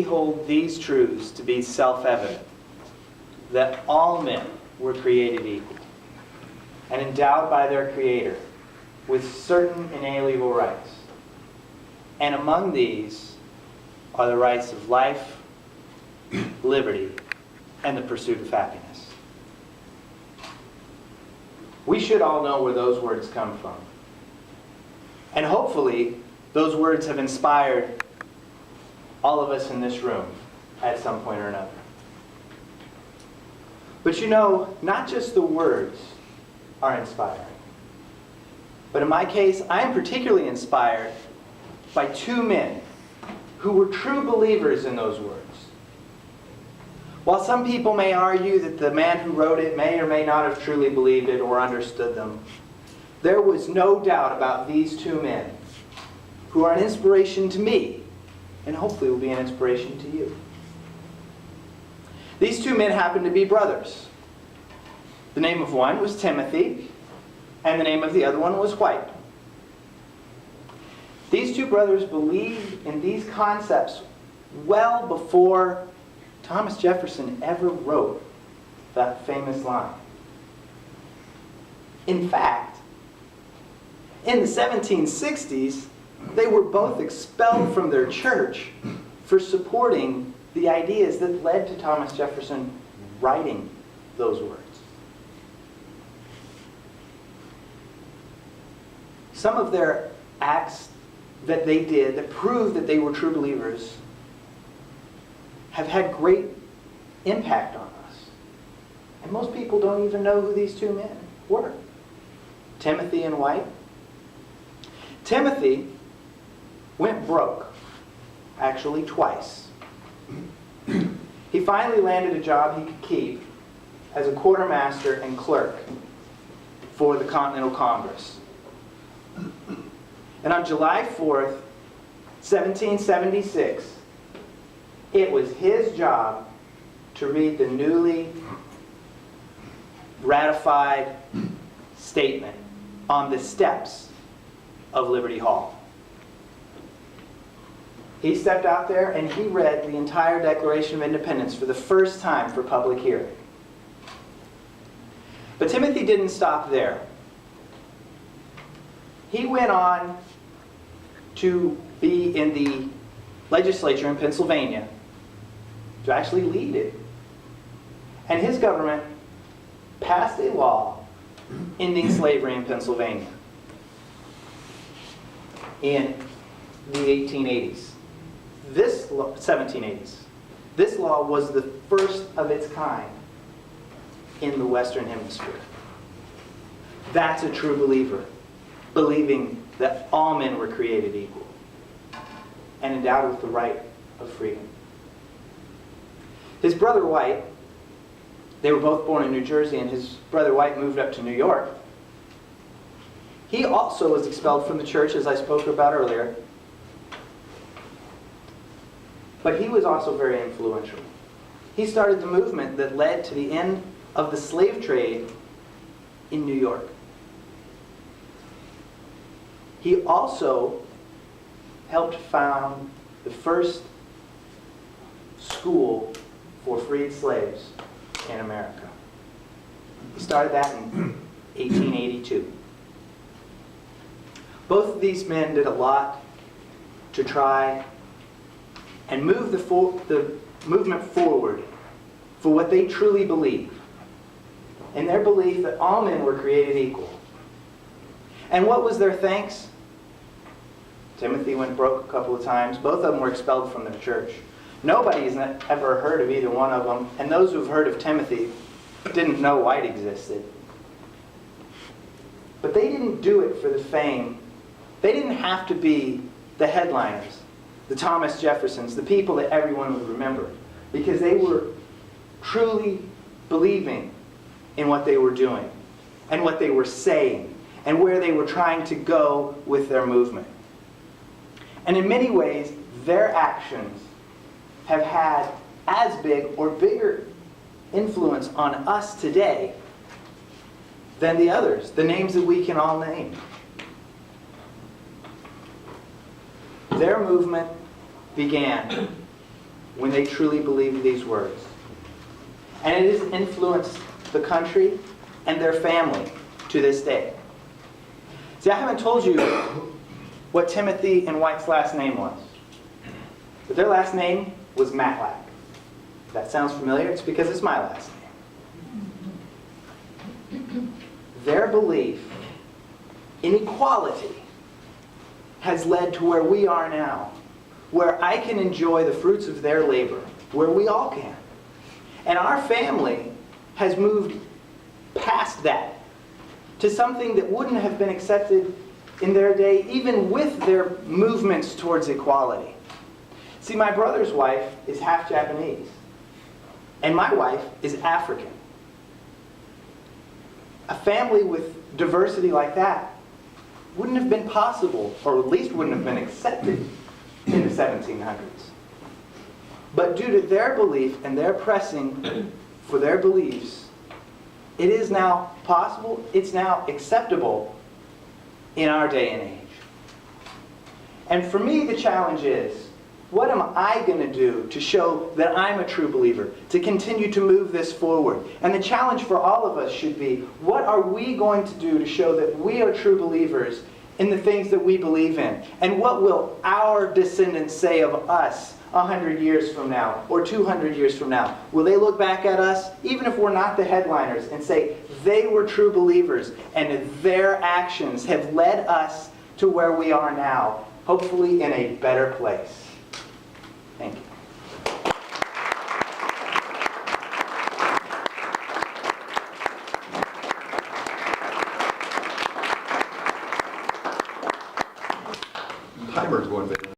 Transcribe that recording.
hold these truths to be self-evident, that all men were created equal and endowed by their Creator with certain inalienable rights. And among these are the rights of life, liberty, and the pursuit of happiness. We should all know where those words come from. And hopefully, those words have inspired all of us in this room at some point or another. But you know, not just the words are inspiring. But in my case, I am particularly inspired by two men who were true believers in those words. While some people may argue that the man who wrote it may or may not have truly believed it or understood them, there was no doubt about these two men who are an inspiration to me and hopefully will be an inspiration to you. These two men happened to be brothers. The name of one was Timothy, and the name of the other one was White. These two brothers believed in these concepts well before Thomas Jefferson ever wrote that famous line. In fact, in the 1760s, they were both expelled from their church for supporting the ideas that led to Thomas Jefferson writing those words. Some of their acts that they did that proved that they were true believers have had great impact on us. And most people don't even know who these two men were. Timothy and White. Timothy went broke, actually twice. He finally landed a job he could keep as a quartermaster and clerk for the Continental Congress. And on July 4th, 1776, it was his job to read the newly ratified statement on the steps of Liberty Hall. He stepped out there and he read the entire Declaration of Independence for the first time for public hearing. But Timothy didn't stop there. He went on to be in the legislature in Pennsylvania, to actually lead it. And his government passed a law ending slavery in Pennsylvania in the 1880s. 1780s. This law was the first of its kind in the Western Hemisphere. That's a true believer, believing that all men were created equal and endowed with the right of freedom. His brother White, they were both born in New Jersey, and his brother White moved up to New York. He also was expelled from the church, as I spoke about earlier. But he was also very influential. He started the movement that led to the end of the slave trade in New York. He also helped found the first school for freed slaves in America. He started that in 1882. Both of these men did a lot to try and move the movement forward for what they truly believe, in their belief that all men were created equal. And what was their thanks? Timothy went broke a couple of times. Both of them were expelled from their church. Nobody's ever heard of either one of them, and those who've heard of Timothy didn't know White existed. But they didn't do it for the fame. They didn't have to be the headliners, the Thomas Jeffersons, the people that everyone would remember, because they were truly believing in what they were doing and what they were saying and where they were trying to go with their movement. And in many ways, their actions have had as big or bigger influence on us today than the others, the names that we can all name. Their movement began when they truly believed these words. And it has influenced the country and their family to this day. See, I haven't told you what Timothy and White's last name was. But their last name was Matlack. If that sounds familiar, it's because it's my last name. Their belief in equality has led to where we are now, where I can enjoy the fruits of their labor, where we all can. And our family has moved past that to something that wouldn't have been accepted in their day, even with their movements towards equality. See, my brother's wife is half Japanese, and my wife is African. A family with diversity like that wouldn't have been possible, or at least wouldn't have been accepted in the 1700s. But due to their belief and their pressing for their beliefs, it is now possible, it's now acceptable in our day and age. And for me, the challenge is, what am I going to do to show that I'm a true believer, to continue to move this forward? And the challenge for all of us should be, what are we going to do to show that we are true believers in the things that we believe in? And what will our descendants say of us 100 years from now or 200 years from now? Will they look back at us, even if we're not the headliners, and say they were true believers and their actions have led us to where we are now, hopefully in a better place? Thank you. Timer's going bit.